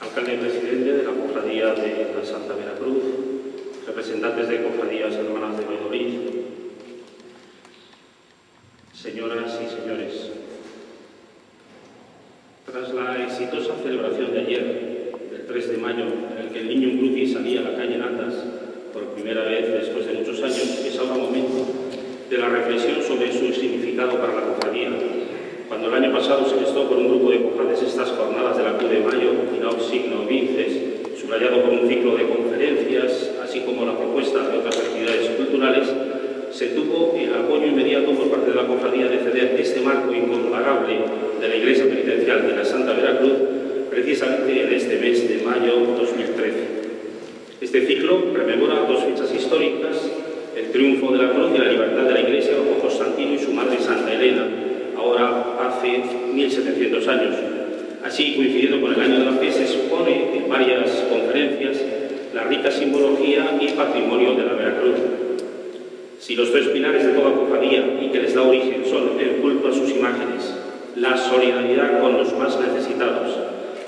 alcalde presidente de la Cofradía de la Santa Veracruz, representantes de Cofradías Hermanas de Valladolid, señoras y señores. Tras la exitosa celebración de ayer, del 3 de mayo, en el que el Niño Crucis salía a la calle Natas por primera vez después de muchos años, es ahora momento de la reflexión sobre su significado para la cofradía. Cuando el año pasado se gestó por un grupo de cofrades estas jornadas de la Cruz de Mayo, Inaud Signo Vinces, subrayado por un ciclo de conferencias, así como la propuesta de otras actividades culturales, se tuvo el apoyo inmediato por parte de la cofradía de ceder este marco incomparable de la Iglesia Penitencial de la Santa Veracruz, precisamente en este mes de mayo 2013. Este ciclo rememora dos fechas históricas: el triunfo de la cruz y la libertad de la Iglesia bajo Constantino y su madre Santa Elena, ahora hace 1700 años. Así, coincidiendo con el año de la fe, se expone en varias conferencias la rica simbología y patrimonio de la Veracruz. Si los tres pilares de toda cofradía y que les da origen son el culto a sus imágenes, la solidaridad con los más necesitados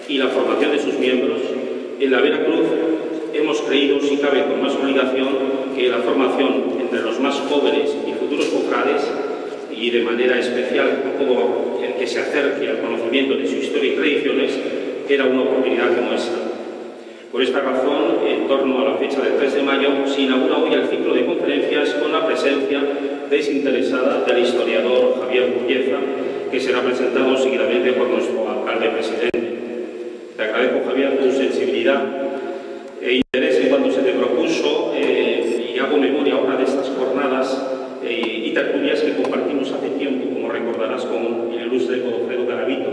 y la formación de sus miembros, en la Veracruz hemos creído, si cabe con más obligación, que la formación entre los más jóvenes y futuros cofrades, y de manera especial como el que se acerque al conocimiento de su historia y tradiciones, era una oportunidad como esta. Por esta razón, en torno a la fecha del 3 de mayo, se inaugura hoy el ciclo de conferencias con la presencia desinteresada del historiador Javier Burgueza, que será presentado seguidamente por nuestro alcalde presidente. Te agradezco, Javier, tu sensibilidad e interés en cuanto se te propuso, y hago memoria ahora de estas jornadas y tertulias que compartimos hace tiempo, como recordarás, con el ilustre Godofredo Garavito,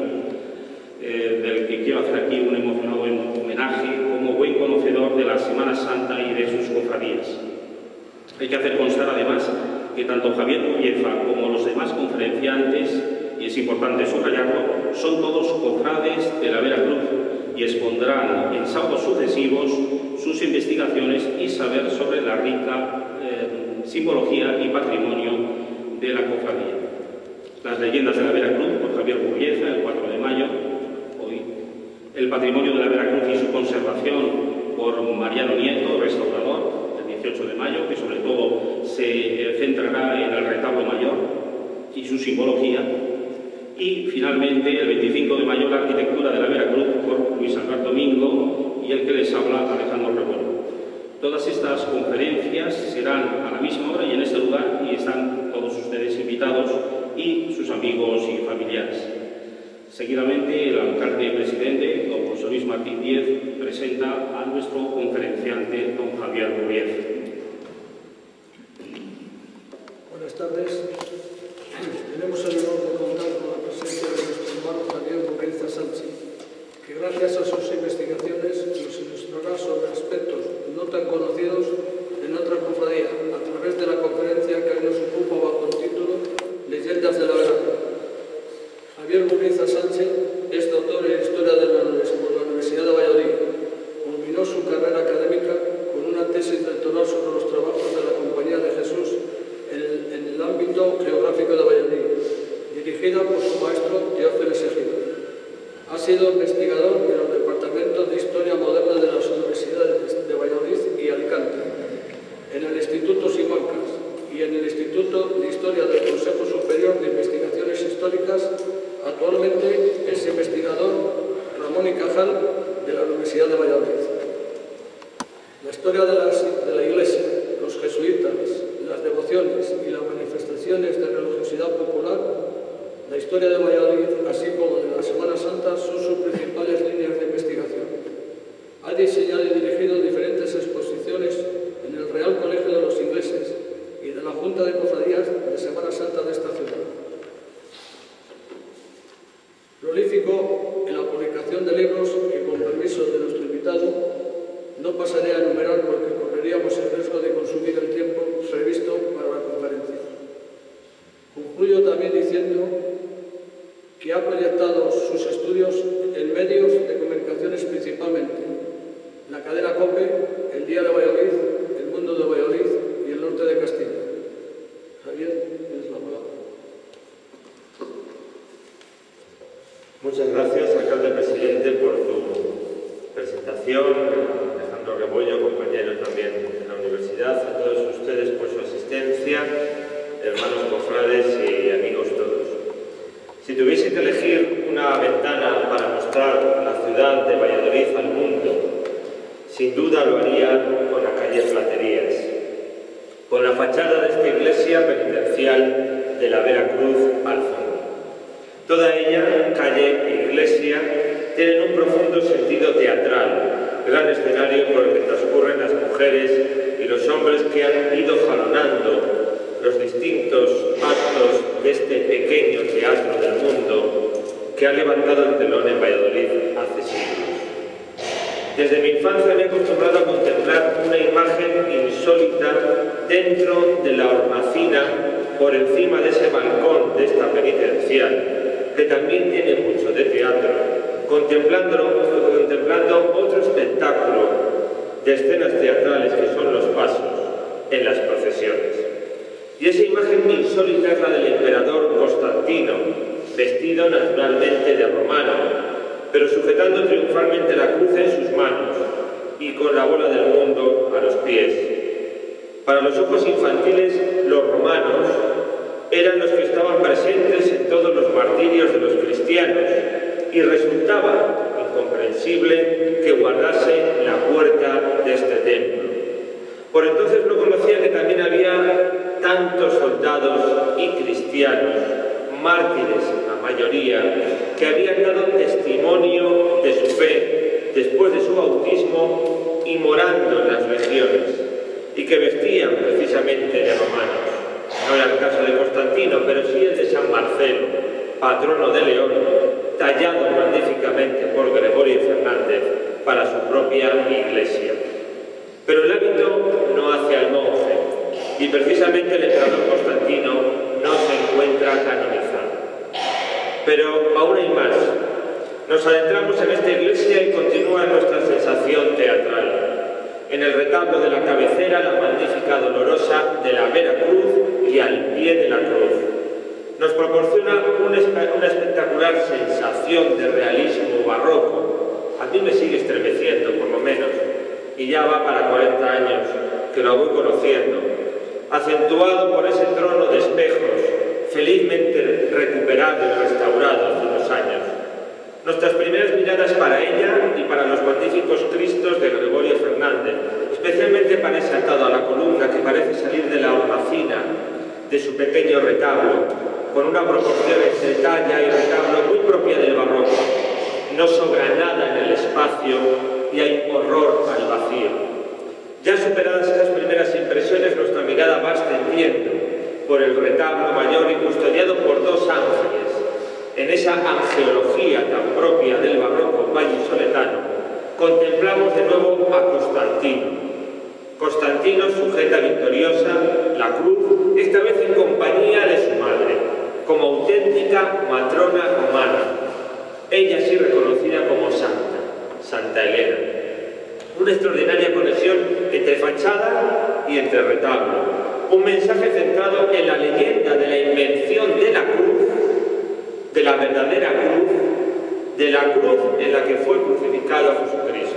del que quiero hacer aquí un emocionado homenaje como buen conocedor de la Semana Santa y de sus cofradías. Hay que hacer constar, además, que tanto Javier Burgueza como los demás conferenciantes, y es importante subrayarlo, son todos cofrades de la Veracruz y expondrán en sábados sucesivos sus investigaciones y saber sobre la rica simbología y patrimonio de la cofradía. Las leyendas de la Veracruz, por Javier Burgueza, el 4 de mayo, hoy. El patrimonio de la Veracruz y su conservación, por Mariano Nieto, restaurador, el 18 de mayo, que sobre todo se centrará en el retablo mayor y su simbología. Y, finalmente, el 25 de mayo, la arquitectura de la Veracruz, por Luis Alberto Mingo, y el que les habla, Alejandro Revuelo. Todas estas conferencias serán a la misma hora y en este lugar, y están todos ustedes invitados y sus amigos y familiares. Seguidamente, el alcalde presidente, don José Luis Martín Díez, presenta a nuestro conferenciante, don Javier Burgueza. Buenas tardes. Tenemos el honor de contar con la presencia de nuestro hermano Javier Burgueza Sánchez, que gracias a sus investigaciones nos ilustrará sobre aspectos no tan conocidos en otra cofradía, a través de la conferencia que hoy nos ocupa bajo el título Leyendas de la Veracruz. Javier Burgueza Sánchez es doctor en Historia por la Universidad de Valladolid. Culminó su carrera académica con una tesis doctoral sobre los trabajos de la Compañía de Jesús en el ámbito geográfico de Valladolid, dirigida por su maestro Teófeles Ejido. Ha sido investigador en los departamentos de Historia Moderna de las Universidades de Valladolid y Alicante, en el Instituto Simancas y en el Instituto de Historia del Consejo Superior de Investigaciones Históricas. Actualmente es investigador Ramón y Cajal de la Universidad de Valladolid. La historia de la Iglesia, los jesuitas, las devociones y las manifestaciones de religiosidad popular, la historia de Valladolid, así como de la Semana Santa, son sus principales líneas de investigación. Ha diseñado y dirigido diferentes exposiciones en el Real Colegio de los Ingleses y de la Junta de Cofradías de Semana Santa de esta ciudad. Prolífico en la publicación de libros que, con permiso de nuestro invitado, no pasaré a enumerar porque correríamos el riesgo de consumir el tiempo previsto para la conferencia. Concluyo también diciendo que ha proyectado sus estudios en medios de comunicaciones principalmente la cadena COPE, el Día de Valladolid, el Mundo de Valladolid y el Norte de Castilla. Javier, tienes la palabra. Muchas gracias, alcalde presidente, por tu presentación, a Alejandro Rebollo, compañero también de la universidad, a todos ustedes por su asistencia, hermanos cofrades y amigos todos. Si tuviese que elegir una ventana para mostrar la ciudad de Valladolid al mundo, sin duda lo haría con la calle Platerías, con la fachada de esta iglesia penitencial de la Veracruz al fondo. Toda ella, calle e iglesia, tienen un profundo sentido teatral, gran escenario por el que transcurren las mujeres y los hombres que han ido jalonando los distintos actos de este pequeño teatro del mundo que ha levantado el telón en Valladolid hace siglos. Desde mi infancia me he acostumbrado a contemplar una imagen insólita dentro de la hornacina por encima de ese balcón de esta penitencial, que también tiene mucho de teatro, contemplando otro espectáculo de escenas teatrales que son los pasos en las procesiones. Y esa imagen insólita es la del emperador Constantino, vestido naturalmente de romano, pero sujetando triunfalmente la cruz en sus manos y con la bola del mundo a los pies. Para los ojos infantiles, los romanos eran los que estaban presentes en todos los martirios de los cristianos y resultaba incomprensible que guardase la puerta de este templo. Por entonces no conocía que también había tantos soldados y cristianos, mártires la mayoría, que habían dado testimonio de su fe después de su bautismo y morando en las legiones, y que vestían precisamente de romanos. No era el caso de Constantino, pero sí el de San Marcelo, patrono de León, tallado magníficamente por Gregorio Fernández para su propia iglesia. Pero el hábito no hace al monje, y precisamente el emperador Constantino no se encuentra canonizado. Pero aún hay más. Nos adentramos en esta iglesia y continúa nuestra sensación teatral. En el retablo de la cabecera, la magnífica dolorosa de la Veracruz y al pie de la cruz. Nos proporciona una espectacular sensación de realismo barroco. A mí me sigue estremeciendo, por lo menos, y ya va para 40 años que lo voy conociendo, acentuado por ese trono de espejos, felizmente recuperado y restaurado hace unos años. Nuestras primeras miradas para ella y para los magníficos Cristos de Gregorio Fernández, especialmente para ese atado a la columna que parece salir de la hornacina de su pequeño retablo, con una proporción entre talla y retablo muy propia del barroco. No sobra nada en el espacio y hay horror al vacío. Ya superadas esas primeras impresiones, nuestra mirada va extendiendo por el retablo mayor y custodiado por dos ángeles. En esa angeología tan propia del barroco vallisoletano, contemplamos de nuevo a Constantino. Constantino sujeta victoriosa la cruz, esta vez en compañía de su madre, como auténtica matrona romana, ella sí reconocida como santa, Santa Elena. Una extraordinaria conexión entre fachada y entre retablo. Un mensaje centrado en la leyenda de la invención de la cruz, de la verdadera cruz, de la cruz en la que fue crucificado Jesucristo.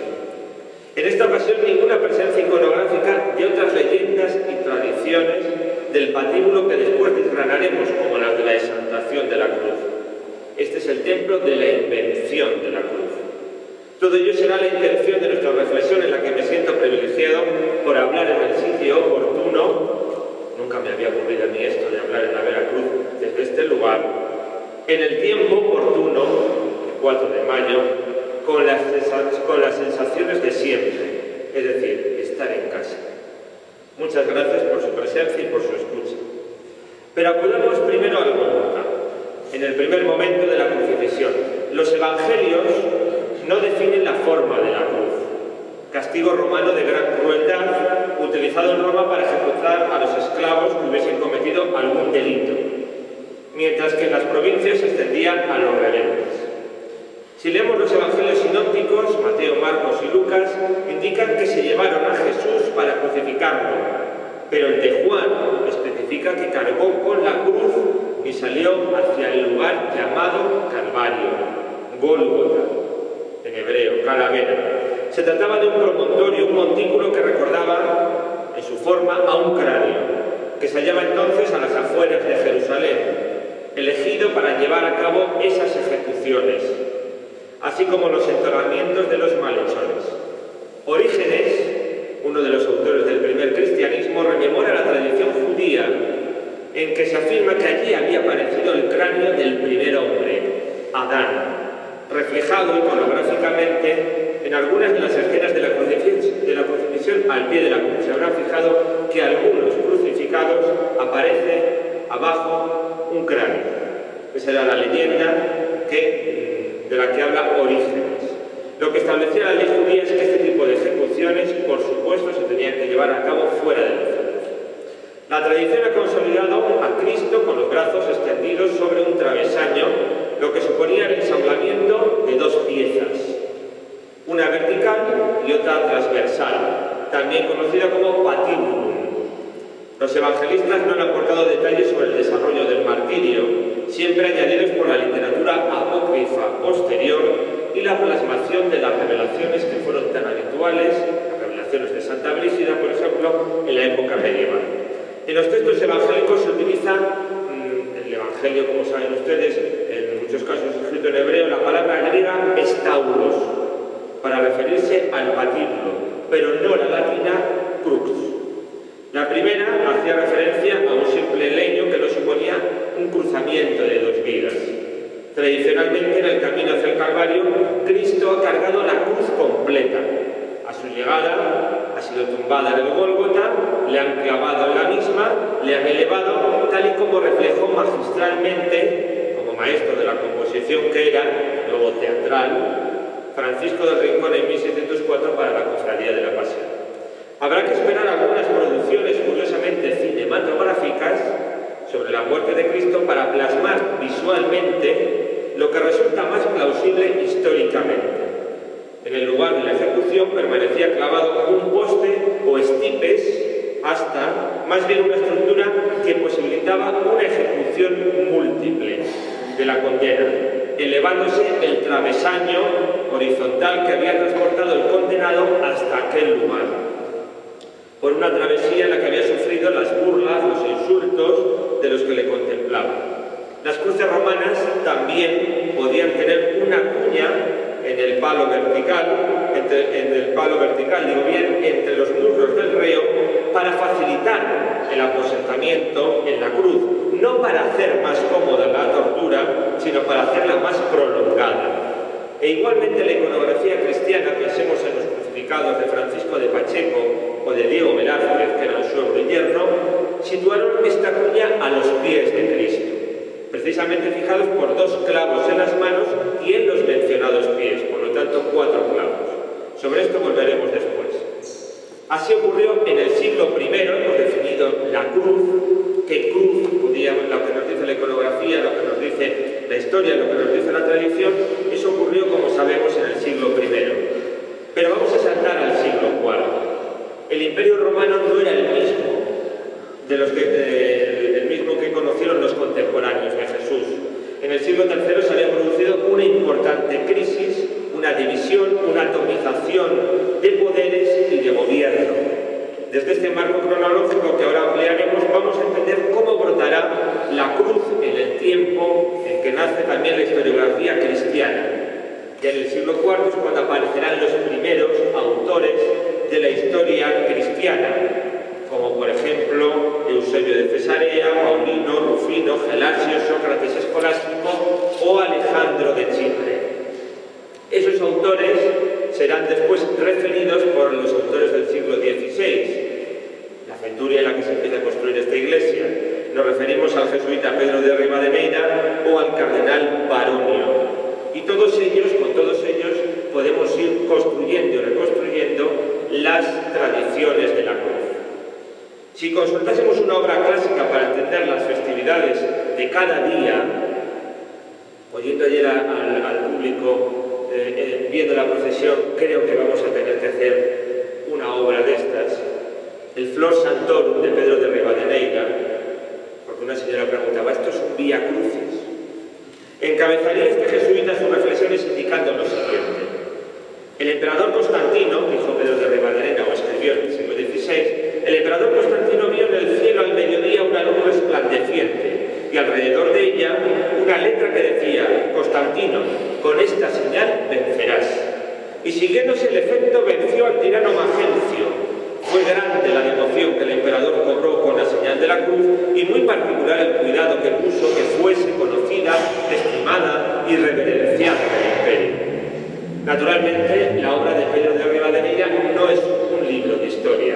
En esta ocasión ninguna presencia iconográfica de otras leyendas y tradiciones del patíbulo que después desgranaremos como la de la exaltación de la cruz. Este es el templo de la invención de la cruz. Todo ello será la intención de nuestra reflexión, en la que me siento privilegiado por hablar en el sitio oportuno. Nunca me había ocurrido a mí esto de hablar en la Veracruz desde este lugar, en el tiempo oportuno, el 4 de mayo, con las sensaciones de siempre, es decir, estar en casa. Muchas gracias por su presencia y por su escucha. Pero acudamos primero al Gólgota, en el primer momento de la crucifixión. Los evangelios no definen la forma de la cruz. Castigo romano de gran crueldad, utilizado en Roma para ejecutar a los esclavos que hubiesen cometido algún delito, mientras que en las provincias se extendían a los rebeldes. Si leemos los evangelios sinópticos, Mateo, Marcos y Lucas, indican que se llevaron a Jesús para crucificarlo, pero el de Juan especifica que cargó con la cruz y salió hacia el lugar llamado Calvario, Gólgota, en hebreo, calavera, Se trataba de un promontorio, un montículo que recordaba en su forma a un cráneo, que se hallaba entonces a las afueras de Jerusalén, elegido para llevar a cabo esas ejecuciones, así como los enterramientos de los malhechores. Orígenes, uno de los autores del primer cristianismo, rememora la tradición judía en que se afirma que allí había aparecido el cráneo del primer hombre, Adán, reflejado iconográficamente en algunas de las escenas de la crucifixión al pie de la cruz. Se habrán fijado que algunos crucificados aparece abajo un cráneo. Esa era la leyenda de la que habla Orígenes. Lo que establecía la ley judía es que este tipo de ejecuciones, por supuesto, se tenían que llevar a cabo fuera de la ciudad. La tradición ha consolidado a Cristo con los brazos extendidos sobre un travesaño, lo que suponía el ensamblamiento de dos piezas, una vertical y otra transversal, también conocida como patibulum. Los evangelistas no han aportado detalles sobre el desarrollo del martirio, siempre añadidos por la literatura apócrifa posterior y la plasmación de las revelaciones que fueron tan habituales, las revelaciones de Santa Brígida, por ejemplo, en la época medieval. En los textos evangélicos se utiliza el evangelio, como saben ustedes, en muchos casos escrito en hebreo, la palabra griega estauros, para referirse al patíbulo, pero no la latina crux. La primera hacía referencia a un simple leño que no suponía un cruzamiento de dos vigas. Tradicionalmente, en el camino hacia el Calvario, Cristo ha cargado la cruz completa. A su llegada ha sido tumbada en el Gólgota, le han clavado en la misma, le han elevado, tal y como reflejó magistralmente, como maestro de la composición que era, luego teatral, Francisco del Rincón en 1604 para la Cofradía de la Pasión. Habrá que esperar algunas producciones curiosamente cinematográficas sobre la muerte de Cristo para plasmar visualmente lo que resulta más plausible históricamente. En el lugar de la ejecución permanecía clavado un poste o estipes hasta, más bien una estructura que posibilitaba una ejecución múltiple de la condena, elevándose el travesaño horizontal que había transportado el condenado hasta aquel lugar, por una travesía en la que había sufrido las burlas, los insultos de los que le contemplaban. Las cruces romanas también podían tener una cuña en el palo vertical, entre los muslos del reo, para facilitar el aposentamiento en la cruz, no para hacer más cómoda la tortura, sino para hacerla más prolongada. E igualmente la iconografía cristiana, pensemos en los crucificados de Francisco de Pacheco o de Diego Velázquez, que eran suegro y yerno, situaron esta cuña a los pies de Cristo, precisamente fijados por dos clavos en las manos y en los mencionados pies, por lo tanto 4 clavos. Sobre esto volveremos después. Así ocurrió en el siglo I, hemos definido la cruz, qué cruz, lo que nos dice la iconografía, lo que nos dice la historia, lo que nos dice la tradición, eso ocurrió, como sabemos, en el siglo I. Pero vamos a saltar al siglo IV. El Imperio Romano no era el mismo que conocieron los contemporáneos de Jesús. En el siglo III se había producido una importante crisis, una división, una atomización de poderes y de gobierno. Desde este marco cronológico que ahora ampliaremos, vamos a entender cómo brotará la cruz en el tiempo en que nace también la historiografía cristiana. Ya en el siglo IV es cuando aparecerán los primeros autores de la historia cristiana, como por ejemplo Eusebio de Cesarea, Paulino, Rufino, Gelasio, Sócrates Escolástico o Alejandro de Chipre. Esos autores serán después referidos por los autores del siglo XVI, la centuria en la que se empieza a construir esta iglesia. Nos referimos al jesuita Pedro de Rivadeneira o al cardenal Baronio. Y con todos ellos podemos ir construyendo y reconstruyendo las tradiciones de la cruz. Si consultásemos una obra clásica para entender las festividades de cada día, oyendo ayer al público, viendo la procesión, creo que vamos a tener que hacer una obra de estas. El Flor Santorum de Pedro de Rivadeneira, porque una señora preguntaba, ¿esto es un Vía Crucis? Encabezaría este jesuita sus reflexiones indicando lo siguiente. El emperador Constantino, dijo Pedro de Rivadeneyra, o escribió en el siglo XVI, el emperador Constantino vio en el cielo al mediodía una luz resplandeciente y alrededor de ella una letra que decía: Constantino, con esta señal vencerás. Y siguiéndose el efecto, venció al tirano Magencio. Fue grande la devoción que el emperador cobró con la señal de la cruz y muy particular el cuidado que puso que fuese conocida, estimada y reverenciada del imperio. Naturalmente, la obra de Pedro de Rivadeneyra no es un libro de historia.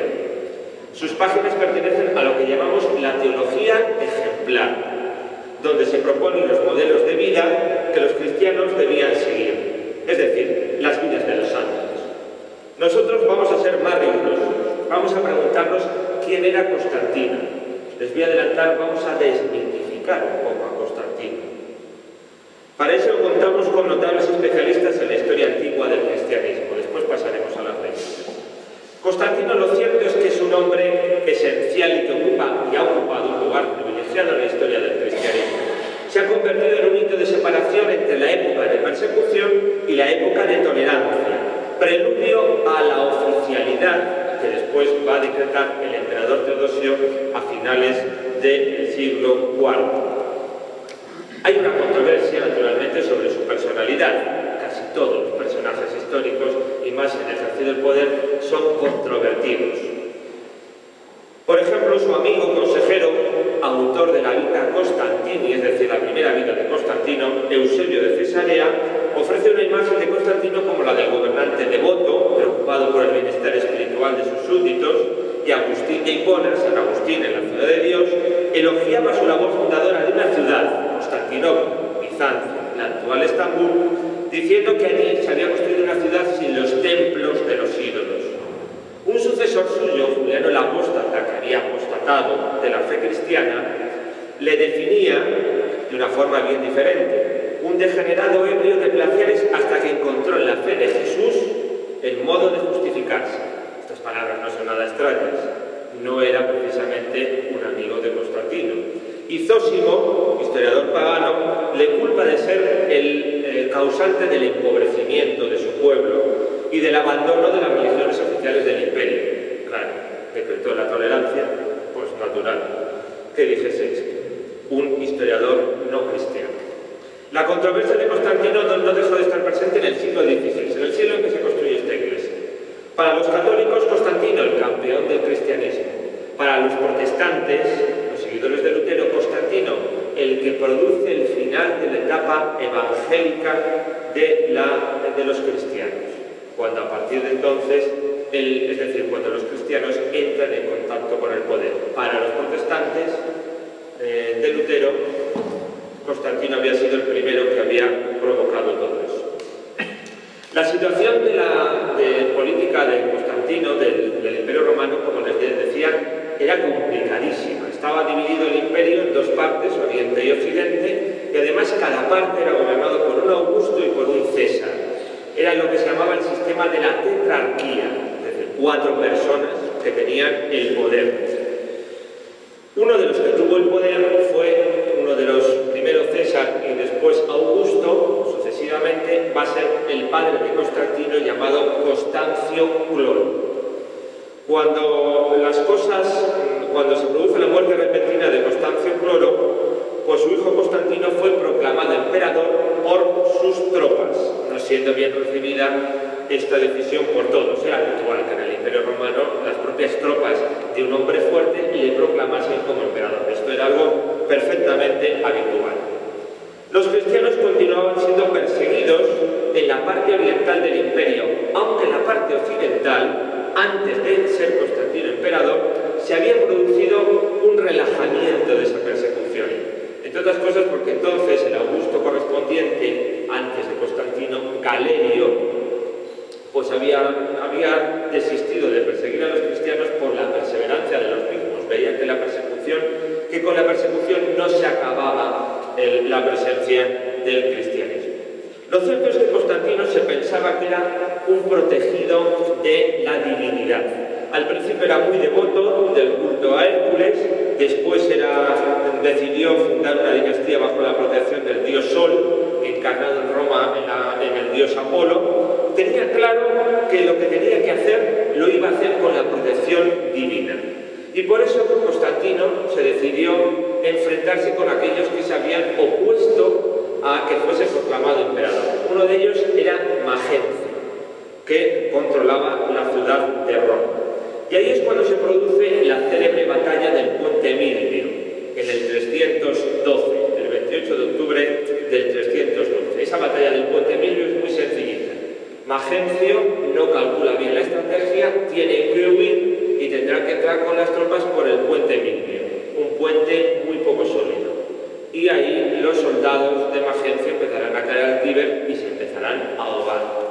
Sus páginas pertenecen a lo que llamamos la teología ejemplar, donde se proponen los modelos de vida que los cristianos debían seguir, es decir, las vidas de los santos. Nosotros vamos a ser más rigurosos, vamos a preguntarnos quién era Constantino. Les voy a adelantar, vamos a desmitificar un poco a Constantino. Para eso contamos con notables especialistas en la historia antigua del cristianismo. Después pasaremos a las leyes. Constantino, lo cierto es que es un hombre esencial y que ocupa y ha ocupado un lugar privilegiado en la historia del cristianismo. Se ha convertido en un hito de separación entre la época de persecución y la época de tolerancia, preludio a la oficialidad que después va a decretar el emperador Teodosio a finales del siglo IV. Hay una controversia, naturalmente, sobre su personalidad. Casi todos los personajes históricos, y más en el ejercicio del poder, son controvertidos. Por ejemplo, su amigo consejero, autor de la Vita Constantini, es decir, la primera vida de Constantino, Eusebio de Cesarea, ofrece una imagen de Constantino como la del gobernante devoto, preocupado por el bienestar espiritual de sus súbditos, y Agustín de Hipona, San Agustín en la ciudad de Dios, elogiaba su labor fundadora de una ciudad, Constantinopla, Bizancio, la actual Estambul, diciendo que allí se había construido una ciudad sin los templos de los ídolos. Un sucesor suyo, Juliano el Apóstata, que había apostatado de la fe cristiana, le definía de una forma bien diferente: un degenerado ebrio de placeres hasta que encontró en la fe de Jesús el modo de justificarse. Estas palabras no son nada extrañas. No era precisamente un amigo de Constantino. Y Zósimo, historiador pagano, le culpa de ser el causante del empobrecimiento de su pueblo y del abandono de las religiones oficiales del imperio. Claro, decretó la tolerancia, pues natural. ¿Qué dijese esto? Un historiador no cristiano. La controversia de Constantino no dejó de estar presente en el siglo XVI, en el siglo en que se construyó esta iglesia. Para los católicos, Constantino, el campeón del cristianismo. Para los protestantes, los seguidores de Lutero, Constantino, el que produce el final de la etapa evangélica de los cristianos. Cuando a partir de entonces, es decir, cuando los cristianos entran en contacto con el poder. Para los protestantes de Lutero, Constantino había sido el primero que había provocado todo eso. La situación de política de Constantino, del Imperio Romano, como les decía, era complicadísima. Estaba dividido el imperio en dos partes, Oriente y Occidente, y además cada parte era gobernado por un Augusto y por un César. Era lo que se llamaba el sistema de la tetrarquía, es decir, 4 personas que tenían el poder. Uno de los que tuvo el poder fue uno de los primeros César y después Augusto, sucesivamente, va a ser el padre de Constantino, llamado Constancio Cloro. Cuando se produce la muerte repentina de Constancio Cloro, pues su hijo Constantino fue proclamado emperador por sus tropas, no siendo bien recibida esta decisión por todos. Era habitual que en el Imperio Romano las propias tropas de un hombre fuerte le proclamasen como emperador. Esto era algo perfectamente habitual. Los cristianos continuaban siendo perseguidos en la parte oriental del imperio, aunque en la parte occidental, antes de ser Constantino emperador, se había producido un relajamiento de esa persecución. Entre otras cosas porque entonces el Augusto correspondiente, antes de Constantino, Galerio, pues había desistido de perseguir a los cristianos por la perseverancia de los mismos. Veía que con la persecución no se acababa la presencia del cristianismo. Lo cierto es que Constantino se pensaba que era un protegido de la divinidad. Al principio era muy devoto del culto a Hércules, después decidió fundar una dinastía bajo la protección del dios Sol, encarnado en Roma en el dios Apolo. tenía claro que lo que tenía que hacer lo iba a hacer con la protección divina. Y por eso Constantino se decidió enfrentarse con aquellos que se habían opuesto a que fuese proclamado emperador. Uno de ellos era Magencio, que controlaba la ciudad de Roma. Y ahí es cuando se produce la célebre batalla del Puente Milvio, en el 312, el 28 de octubre del 312. Esa batalla del Puente Milvio es muy sencillita. Magencio no calcula bien la estrategia, tiene que huir y tendrá que entrar con las tropas por el Puente Milvio, un puente muy poco sólido. Y ahí los soldados de Magencio empezarán a caer al Tíber y se empezarán a ahogar.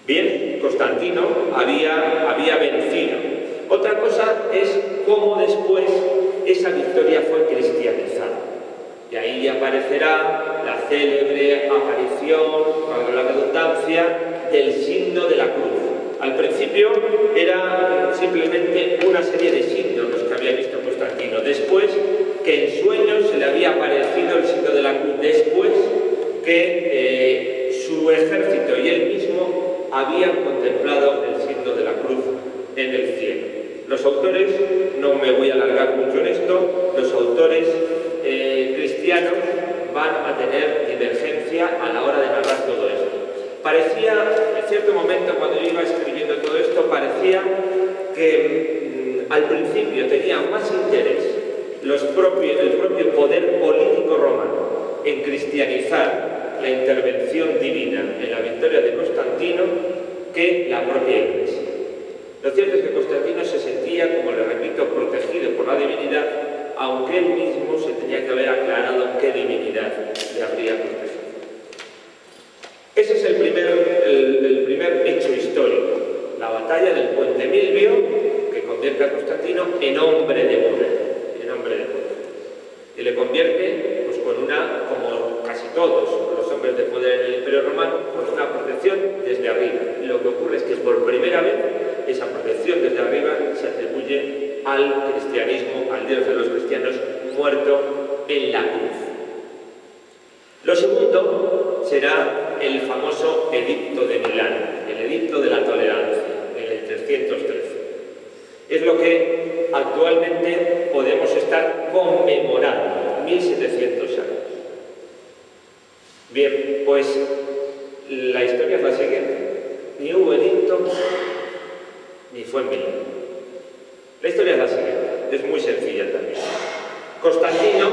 Bien, Constantino había vencido. Otra cosa es cómo después esa victoria fue cristianizada. Y ahí aparecerá la célebre aparición, para la redundancia, del signo de la cruz. Al principio era simplemente una serie de signos los que había visto Constantino. Después, que en sueños se le había aparecido el signo de la cruz. Después, que su ejército y él mismo habían contemplado el signo de la cruz en el cielo. Los autores, no me voy a alargar mucho en esto, los autores cristianos van a tener divergencia a la hora de narrar todo esto. Parecía, en cierto momento cuando yo iba escribiendo todo esto, parecía que al principio tenía más interés el propio poder político romano en cristianizar la intervención divina en la victoria de Constantino que la propia Iglesia. Lo cierto es que Constantino se sentía, como le repito, protegido por la divinidad, aunque él mismo se tenía que haber aclarado qué divinidad le habría protegido. Ese es el primer hecho histórico, la batalla del Puente Milvio, que convierte a Constantino en hombre de poder. Y le convierte, pues con una, como casi todos los hombres de poder en el Imperio Romano, con una protección desde arriba. Y lo que ocurre es que por primera vez esa protección desde arriba se atribuye al cristianismo, al Dios de los cristianos, muerto en la cruz. Lo segundo será el famoso Edicto de Milán, el Edicto de la Tolerancia, en el 313. Es lo que actualmente podemos estar conmemorando, 1700 años. Bien, pues la historia es la siguiente. Ni hubo edicto, ni fue en Milán. La historia es la siguiente, es muy sencilla también. Constantino,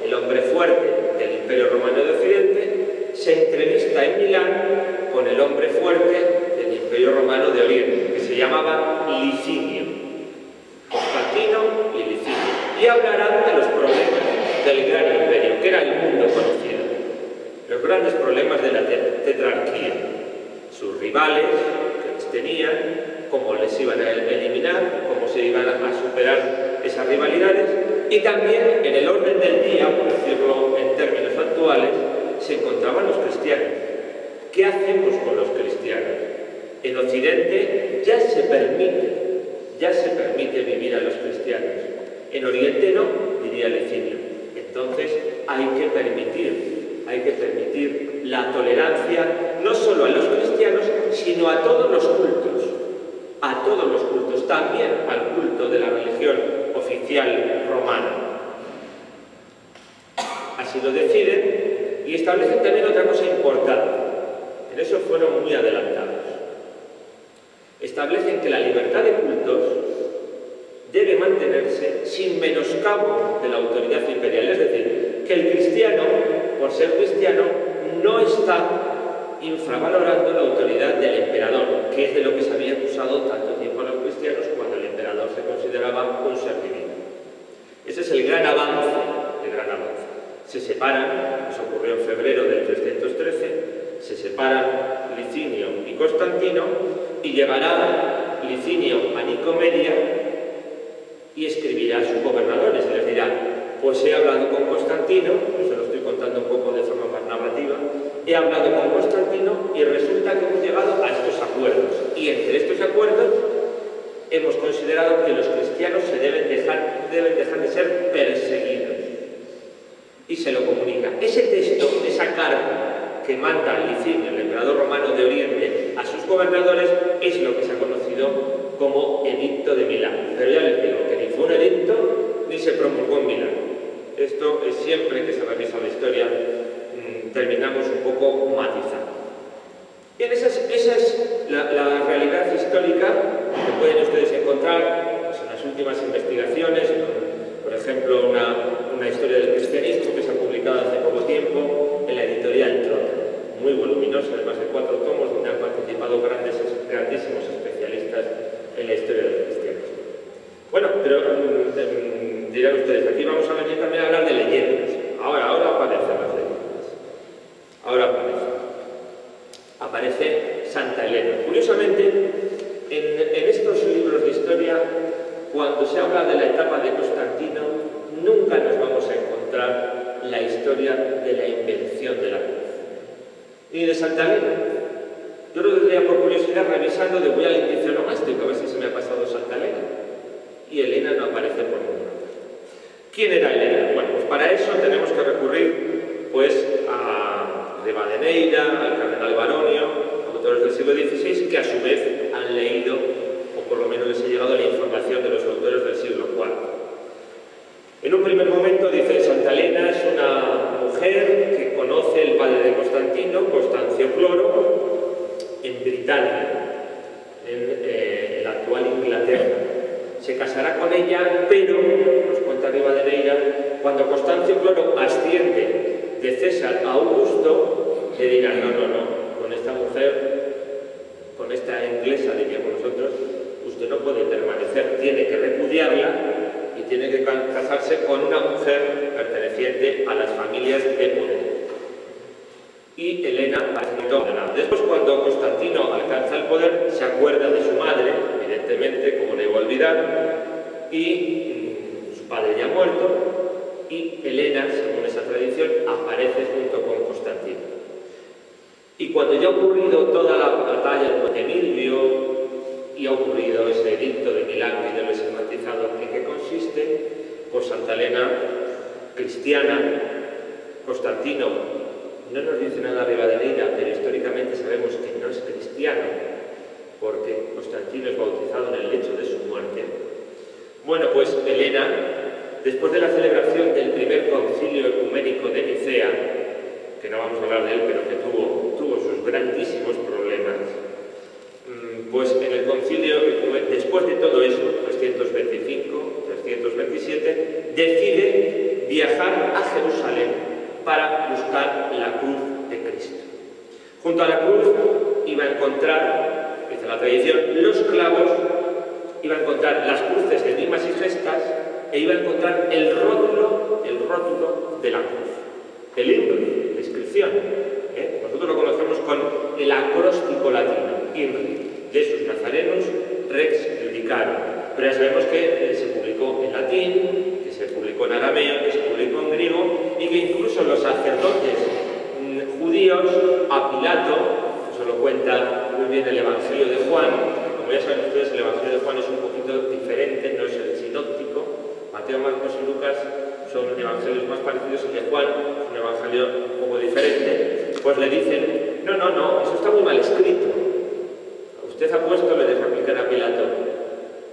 el hombre fuerte del Imperio Romano de Occidente, se entrevista en Milán con el hombre fuerte del Imperio Romano de Oriente, que se llamaba Licinio. Constantino y Licinio. Y hablarán de los problemas del gran imperio, que era el mundo conocido. Los grandes problemas de la tetrarquía. Sus rivales que les tenían, cómo les iban a eliminar, cómo se iban a superar esas rivalidades. Y también en el orden del día, por decirlo en términos actuales, se encontraban los cristianos. ¿Qué hacemos con los cristianos? En Occidente ya se permite vivir a los cristianos. En Oriente no, diría Licinio. Entonces hay que permitir la tolerancia no solo a los cristianos, sino a todos los cultos. A todos los cultos, también al culto de la religión oficial romana. Así lo deciden y establecen también otra cosa importante. En eso fueron muy adelantados. Establecen que la libertad de cultos debe mantenerse sin menoscabo de la autoridad imperial. Es decir, que el cristiano, por ser cristiano, no está infravalorando la autoridad del emperador, que es de lo que se había acusado tanto tiempo a los cristianos cuando el emperador se consideraba un ser divino. Ese es el gran avance, Se separan, eso ocurrió en febrero del 313, se separan Licinio y Constantino y llegará Licinio a Nicomedia y escribirá a sus gobernadores y les dirá: pues he hablado con Constantino, eso lo estoy contando un poco de forma más narrativa, he hablado con Constantino y resulta que hemos llegado a estos acuerdos. Y entre estos acuerdos hemos considerado que los cristianos deben dejar de ser perseguidos. Y se lo comunica. Ese texto, esa carta que manda Licinio, el emperador romano de Oriente, a sus gobernadores, es lo que se ha conocido como Edicto de Milán. Pero ya les digo que ni fue un edicto ni se promulgó en Milán. Esto es siempre que se revisa la historia, terminamos un poco matizando. Bien, esa es la realidad histórica que pueden ustedes encontrar pues, en las últimas investigaciones. Por ejemplo, una historia del cristianismo que se ha publicado hace poco tiempo en la editorial Trotter, muy voluminosa, de más de 4 tomos, donde han participado grandísimos especialistas en la historia del cristianismo. Bueno, pero dirán ustedes, aquí vamos a venir también a hablar de leyendas. Ahora aparecen las leyendas. Ahora aparece Santa Elena. Curiosamente, en estos libros de historia, cuando se habla de la etapa de Constantino, nunca nos vamos a encontrar la historia de la invención de la cruz, ni de Santa Elena. Yo lo tendría por curiosidad revisando de voy al indicio nomástico a ver si se me ha pasado Santa Elena. Y Elena no aparece por ninguna parte. ¿Quién era Elena? Bueno, pues para eso tenemos que recurrir pues a Rivadeneira, al cardenal Baronio, autores del siglo XVI, que a su vez han leído, o por lo menos les ha llegado la información de los autores del siglo IV. En un primer momento dice, Santa Elena es una mujer que conoce el padre de Constantino, Constancio Cloro, en Britania, en la actual Inglaterra. Se casará con ella, pero, nos cuenta Rivadeneira, cuando Constancio Cloro asciende de César a Augusto, le dirán, no, con esta mujer, con esta inglesa, diríamos nosotros, usted no puede permanecer, tiene que repudiarla y tiene que casarse con una mujer perteneciente a las familias de poder. Y Elena aceptó. Después, cuando Constantino alcanza el poder, se acuerda de su madre, evidentemente, como le iba a olvidar, y su padre ya ha muerto, y Elena, según esa tradición, aparece junto con Constantino. Y cuando ya ha ocurrido toda la batalla de Milvio, y ha ocurrido ese edicto de Milán, que ya les he matizado en qué consiste, pues Santa Elena, cristiana, Constantino, no nos dice nada Rivadeneira, pero históricamente sabemos que no es cristiano, porque Constantino es bautizado en el lecho de su muerte. Bueno, pues Elena, después de la celebración del primer concilio ecuménico de Nicea, que no vamos a hablar de él, pero que tuvo sus grandísimos problemas, pues en el concilio, después de todo eso, 325, 327, decide viajar a Jerusalén para buscar la cruz de Cristo. Junto a la cruz iba a encontrar, dice la tradición, los clavos, iba a encontrar las cruces de enigmas y gestas e iba a encontrar el rótulo de la cruz, el INRI, la inscripción. Nosotros lo conocemos con el acróstico latino, INRI, de sus nazarenos, Rex Judicarum. Pero ya sabemos que se publicó en latín, que se publicó en arameo, que se publicó en griego y que incluso los sacerdotes judíos a Pilato, eso lo cuenta muy bien el Evangelio de Juan, que como ya saben ustedes el Evangelio de Juan es un poquito diferente, no es el sinóptico. Mateo, Marcos y Lucas son evangelios más parecidos, el de Juan es un evangelio un poco diferente. Pues le dicen, no, eso está muy mal escrito. Usted ha puesto, le replican a Pilato,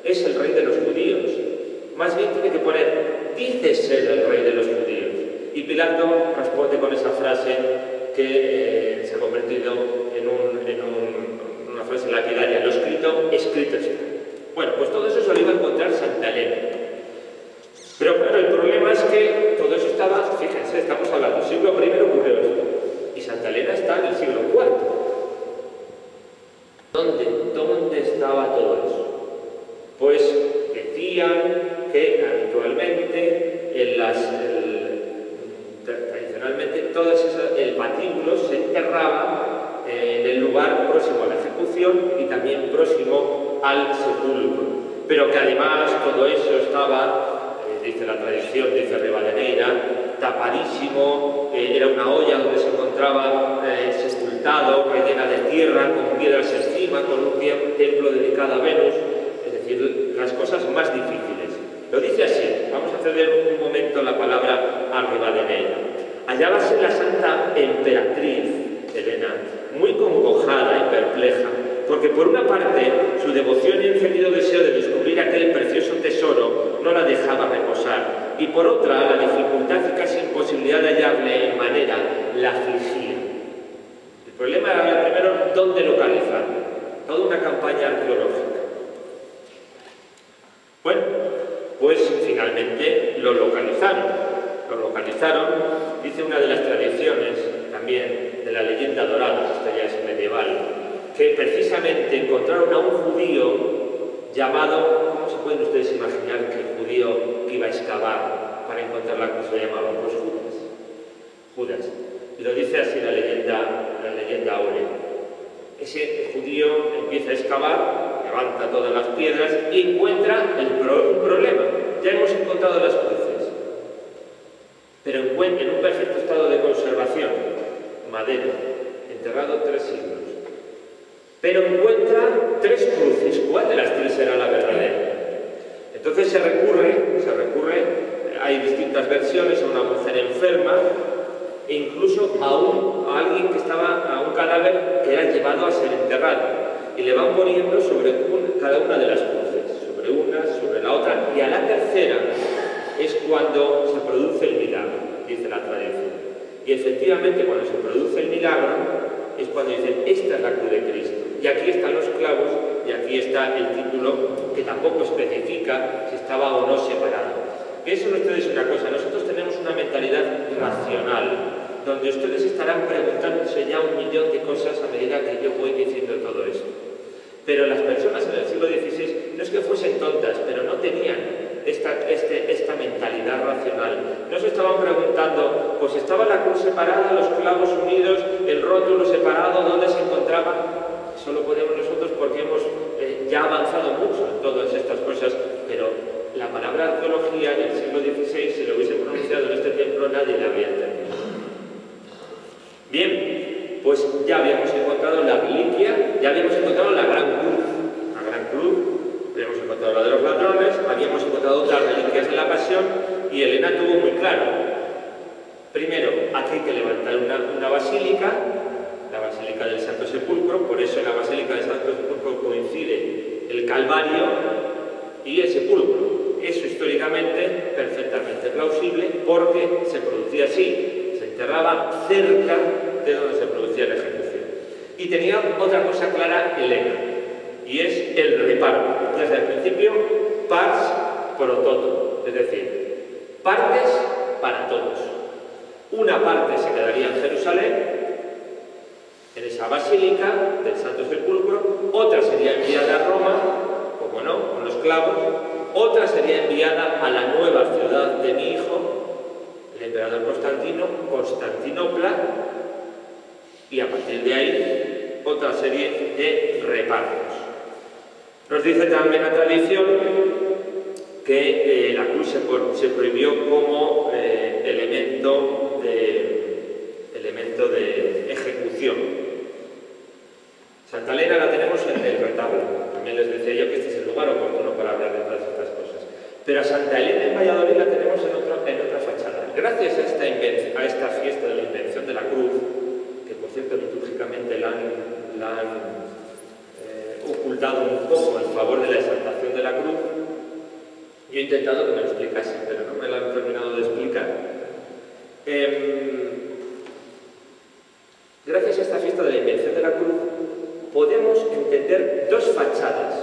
es el rey de los judíos. Más bien tiene que poner, dice ser el rey de los judíos. Y Pilato responde con esa frase que se ha convertido en una frase lapidaria, lo escrito, escrito está. Bueno, pues todo eso se lo iba a encontrar Santa Elena. Pero claro, el problema es que todo eso estaba, fíjense, estamos hablando, del siglo I ocurrió esto, y Santa Elena está en el siglo IV. ¿Dónde estaba todo eso? Pues decían que habitualmente tradicionalmente el patíbulo se enterraba en el lugar próximo a la ejecución y también próximo al sepulcro, pero que además todo eso estaba, dice la tradición, dice Rivadeneira, tapadísimo, era una olla donde se encontraba sepultado, rellena de tierra, con piedras encima, con un templo dedicado a Venus, es decir, las cosas más difíciles. Lo dice así, vamos a ceder un momento la palabra a Rivadeneira. Hallábase la santa emperatriz Elena, muy congojada y perpleja, porque por una parte su devoción y encendido deseo de descubrir aquel precioso tesoro no la dejaba reposar, y por otra la dificultad y casi imposibilidad de hallarle en manera la afligía. El problema era primero dónde localizarlo, toda una campaña arqueológica. Bueno, pues finalmente lo localizaron. Lo localizaron, dice una de las tradiciones también de la leyenda dorada, esta ya es medieval, que precisamente encontraron a un judío llamado, ¿cómo se pueden ustedes imaginar que el judío que iba a excavar para encontrar la cruz se llamaba? Pues Judas. Y lo dice así la leyenda áurea. Ese judío empieza a excavar, levanta todas las piedras y encuentra un problema. Ya hemos encontrado las cruces, pero encuentra en un perfecto estado de conservación, madera, enterrado 3 siglos. Pero encuentra 3 cruces. ¿Cuál de las 3 será la verdadera? Entonces se recurre, hay distintas versiones, a una mujer enferma e incluso a alguien que estaba, a un cadáver que era llevado a ser enterrado. Y le van poniendo sobre cada una de las cruces, sobre una, sobre la otra, y a la tercera es cuando se produce el milagro, dice la tradición. Y efectivamente cuando se produce el milagro es cuando dicen, esta es la cruz de Cristo. Y aquí están los clavos y aquí está el título que tampoco especifica si estaba o no separado. Piensen ustedes una cosa, nosotros tenemos una mentalidad racional, donde ustedes estarán preguntándose ya 1.000.000 de cosas a medida que yo voy diciendo todo esto. Pero las personas en el siglo XVI no es que fuesen tontas, pero no tenían esta mentalidad racional. No se estaban preguntando, pues estaba la cruz separada, los clavos unidos, el rótulo separado, ¿dónde se encontraba? Eso lo podemos nosotros porque hemos ya avanzado mucho en todas estas cosas, pero la palabra arqueología en el siglo XVI, si lo hubiese pronunciado en este templo, nadie la había entendido. Bien, pues ya habíamos encontrado la reliquia, ya habíamos encontrado la gran cruz, habíamos encontrado la de los ladrones, habíamos encontrado otras reliquias de la Pasión, y Elena tuvo muy claro. Primero, aquí hay que levantar una basílica, la Basílica del Santo Sepulcro, por eso en la Basílica del Santo Sepulcro coincide el Calvario y el sepulcro. Eso históricamente perfectamente plausible porque se producía así, se enterraba cerca de donde se producía la ejecución. Y tenía otra cosa clara Elena, y es el reparto. Desde el principio, pars pro toto, es decir, partes para todos. Una parte se quedaría en Jerusalén, en esa basílica del Santo Sepulcro, otra sería enviada a Roma, como no, con los clavos, otra sería enviada a la nueva ciudad de mi hijo, el emperador Constantino, Constantinopla, y a partir de ahí otra serie de repartos. Nos dice también la tradición que la cruz se prohibió como elemento de ejecución. Santa Elena la tenemos en el retablo. También les decía yo que este es el lugar oportuno para hablar de todas estas cosas. Pero a Santa Elena en Valladolid la tenemos en otra fachada. Gracias a esta fiesta de la invención de la cruz, que por cierto litúrgicamente la han ocultado un poco en favor de la exaltación de la cruz, yo he intentado que me lo explicasen, pero no me lo han terminado de explicar. Gracias a esta fiesta de la invención de la cruz, podemos entender 2 fachadas,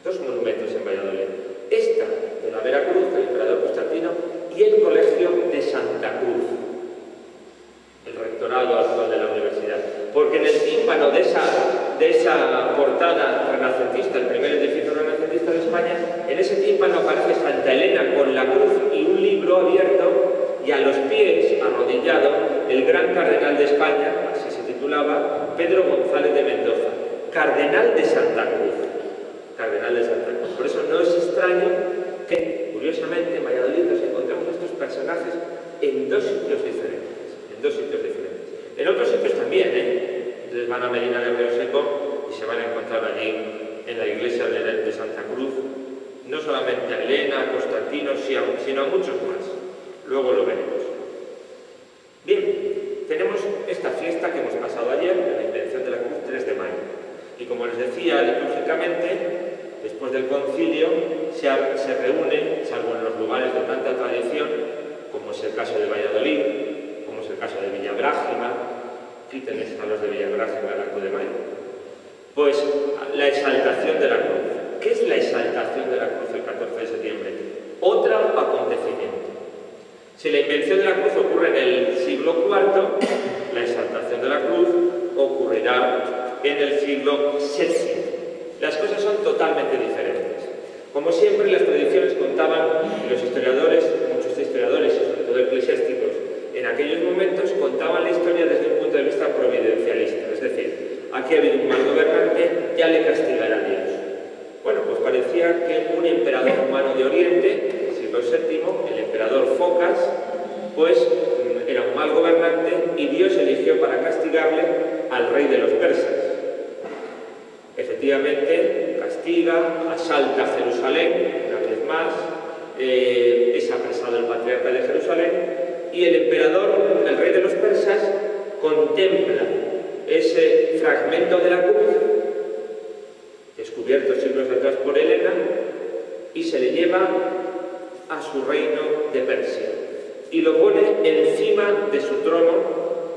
2 monumentos en Valladolid. Esta de la Veracruz, del emperador Constantino, y el colegio de Santa Cruz, el rectorado actual de la universidad. Porque en el tímpano de esa portada renacentista, el primer edificio renacentista de España, en ese tímpano aparece Santa Elena con la cruz y un libro abierto, y a los pies, arrodillado, el gran cardenal de España, así se titulaba, Pedro González de Mendoza, cardenal de Santa Cruz. Cardenal de Santa Cruz. Por eso no es extraño que, curiosamente, en Valladolid nos encontremos estos personajes en 2 sitios diferentes. En otros sitios también, Entonces van a Medina del Río Seco y se van a encontrar allí, en la iglesia de Santa Cruz, no solamente a Elena, a Constantino, sino a muchos más. Luego lo veremos. Bien, tenemos esta fiesta como les decía, litúrgicamente, después del concilio, se reúne, salvo en los lugares de tanta tradición, como es el caso de Valladolid, como es el caso de Villabrágima, quítenles a los de Villabrágima el Arco de Mayo, pues la exaltación de la cruz. ¿Qué es la exaltación de la cruz el 14 de septiembre? Otro acontecimiento. Si la invención de la cruz ocurre en el siglo IV, la exaltación de la cruz ocurrirá en el siglo VII. Las cosas son totalmente diferentes. Como siempre, las tradiciones contaban, y los historiadores, muchos historiadores y sobre todo eclesiásticos, en aquellos momentos contaban la historia desde un punto de vista providencialista. Es decir, aquí ha habido un mal gobernante, ya le castigará Dios. Bueno, pues parecía que un emperador romano de Oriente, del siglo VII, el emperador Focas, pues era un mal gobernante y Dios eligió para castigarle al rey de los persas. Efectivamente, castiga, asalta Jerusalén, una vez más, es apresado el patriarca de Jerusalén y el emperador, el rey de los persas, contempla ese fragmento de la cruz, descubierto siglos atrás por Helena, y se le lleva a su reino de Persia y lo pone encima de su trono,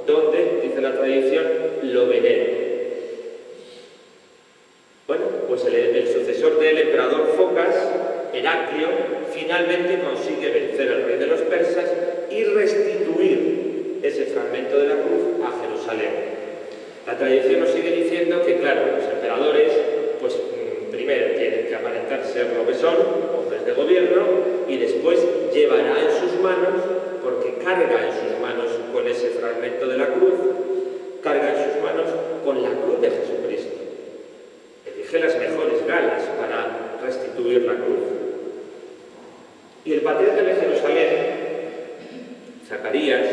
donde, dice la tradición, lo venera. Bueno, pues el sucesor del emperador Focas, Heraclio, finalmente consigue vencer al rey de los persas y restituir ese fragmento de la cruz a Jerusalén. La tradición nos sigue diciendo que, claro, los emperadores, pues primero tienen que aparentar ser lo que son, hombres de gobierno, y después llevará en sus manos, porque carga en sus manos con ese fragmento de la cruz, carga en sus manos con la cruz de Jesucristo. Elige las mejores galas para restituir la cruz. Y el patriarca de Jerusalén, Zacarías,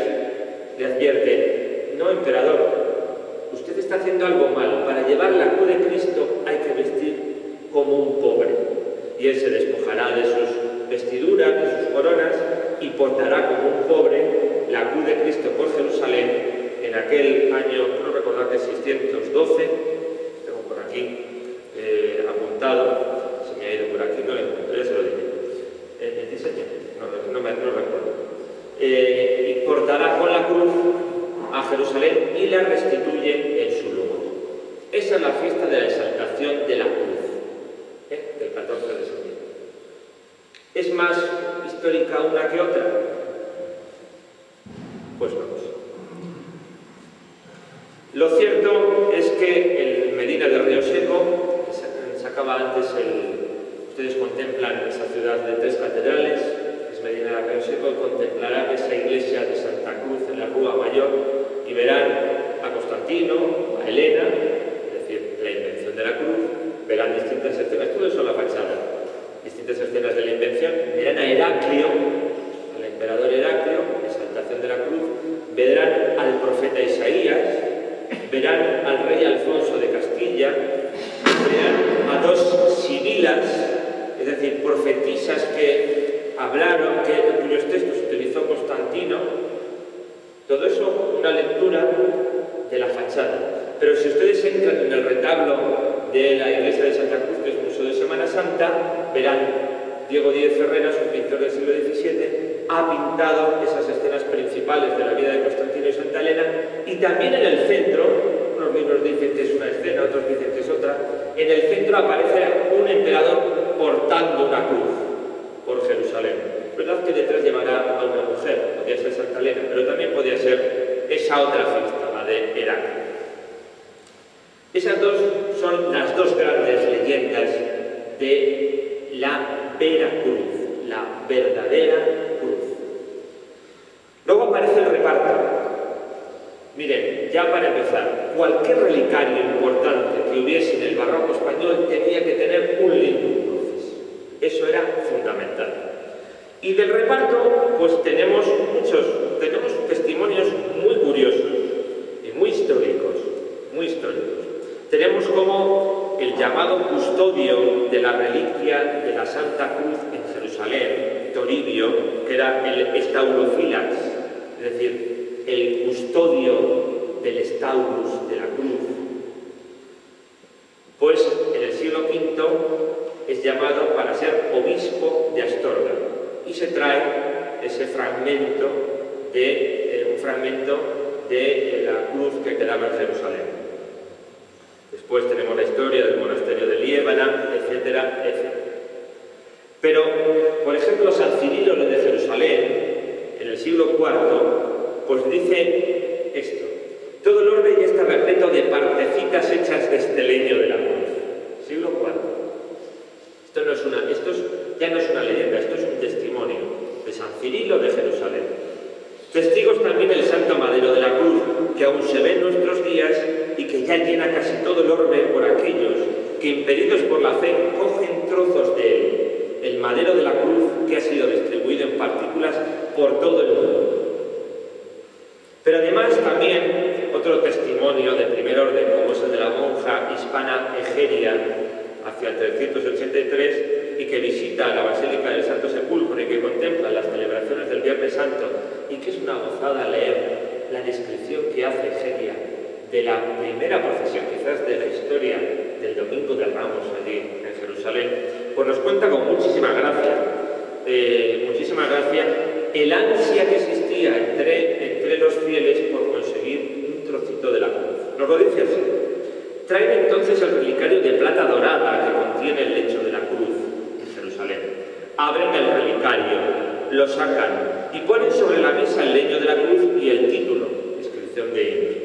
le advierte: no, emperador, usted está haciendo algo mal. Para llevar la cruz de Cristo hay que vestir como un pobre. Y él se despojará de sus vestiduras, de sus coronas, y portará como un pobre la cruz de Cristo por Jerusalén en aquel año, no recordar que 612, tengo por aquí apuntado, se me ha ido por aquí, no lo encuentro, ya se lo diré. ¿El diseño? No recuerdo. Y portará con la cruz a Jerusalén y la restituye en su lugar. Esa es la fiesta de la exaltación de la cruz, del 14 de septiembre. ¿Es más histórica una que otra? Pues vamos. Lo cierto es que el Medina del Río Seco, sacaba antes ustedes contemplan esa ciudad de 3 catedrales, que es Medina del Río Seco, contemplarán esa iglesia de Santa Cruz en la Rúa Mayor y verán a Constantino, a Helena, es decir, la invención de la cruz, verán distintas escenas, todo eso en la fachada, distintas escenas de la invención, verán a Heraclio, al emperador Heraclio, exaltación de la cruz, verán al profeta Isaías, verán al rey Alfonso de Castilla, verán a 2 sibilas, es decir, profetisas que hablaron, cuyos textos utilizó Constantino. Todo eso, una lectura de la fachada. Pero si ustedes entran en el retablo de la iglesia de Santa Cruz, que es Museo de Semana Santa, verán Diego Díez Ferreras, un pintor del siglo XVII, ha pintado esas escenas principales de la vida de Constantino y Santa Elena, y también en el centro, unos libros dicen que es una escena, otros dicen que es otra, en el centro aparece un emperador portando una cruz por Jerusalén. Es verdad que detrás llevará a una mujer, podría ser Santa Elena, pero también podría ser esa otra fiesta, la de Heraclio. Esas dos son las 2 grandes leyendas de la vera cruz, la verdadera cruz. Luego aparece el reparto. Miren, ya para empezar, cualquier relicario importante que hubiese en el barroco español tenía que tener un lignum crucis. Eso era fundamental. Y del reparto, pues tenemos testimonios muy curiosos y muy históricos, Tenemos como el llamado custodio de la reliquia de la Santa Cruz en Jerusalén, Toribio, que era el Staurofilax, es decir, el custodio del Staurus, de la cruz, pues V es llamado para ser obispo de Astorga y se trae ese fragmento de la cruz que quedaba en Jerusalén. Después tenemos la historia del monasterio de Liébana, etcétera, etcétera. Pero, por ejemplo, San Cirilo de Jerusalén, en el siglo IV, pues dice esto: todo el orbe ya está repleto de partecitas hechas de este leño de la cruz. Siglo IV. Esto ya no es una leyenda, esto es un testimonio de San Cirilo de Jerusalén. Testigos también el santo madero de la cruz, que aún se ve en nuestros días y que ya llena casi todo el orbe por aquellos que, impedidos por la fe, cogen trozos de él, el madero de la cruz que ha sido distribuido en partículas por todo el mundo. Pero además también otro testimonio de primer orden, como es el de la monja hispana Egeria, hacia el 383, y que visita la Basílica del Santo Sepulcro y que contempla las celebraciones del Viernes Santo, y que es una gozada leer la descripción que hace Egeria de la primera procesión, quizás de la historia del Domingo de Ramos allí en Jerusalén, pues nos cuenta con muchísima gracia el ansia que existía entre los fieles por conseguir un trocito de la cruz. Nos lo dice así: traen entonces el relicario de plata dorada que contiene el lecho de la cruz en Jerusalén. Abren el relicario, lo sacan y ponen sobre la mesa el leño de la cruz y el título, inscripción de himno.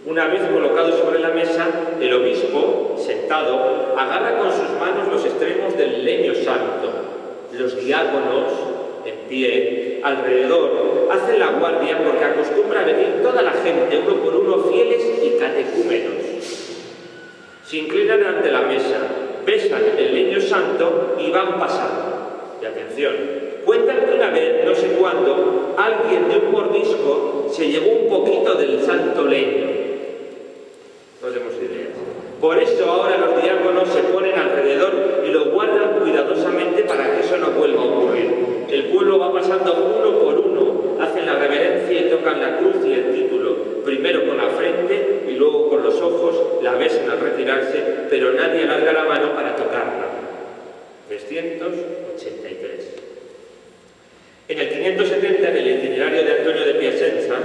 Una vez colocado sobre la mesa, el obispo, sentado, agarra con sus manos los extremos del leño santo. Los diáconos, en pie, alrededor, hacen la guardia porque acostumbra a venir toda la gente, uno por uno, fieles y catecúmenos. Se inclinan ante la mesa, besan el leño santo y van pasando. Y atención, cuentan que una vez, no sé cuándo, alguien de un mordisco se llevó un poquito del santo leño. No tenemos ideas. Por eso ahora los diáconos se ponen alrededor y lo guardan cuidadosamente para que eso no vuelva a ocurrir. El pueblo va pasando uno por uno, hacen la reverencia y tocan la cruz y el título, primero con la frente y luego con los ojos, la besan al retirarse, pero nadie alarga la mano para tocarla. 383. En el 570, en el itinerario de Antonio de Piacenza,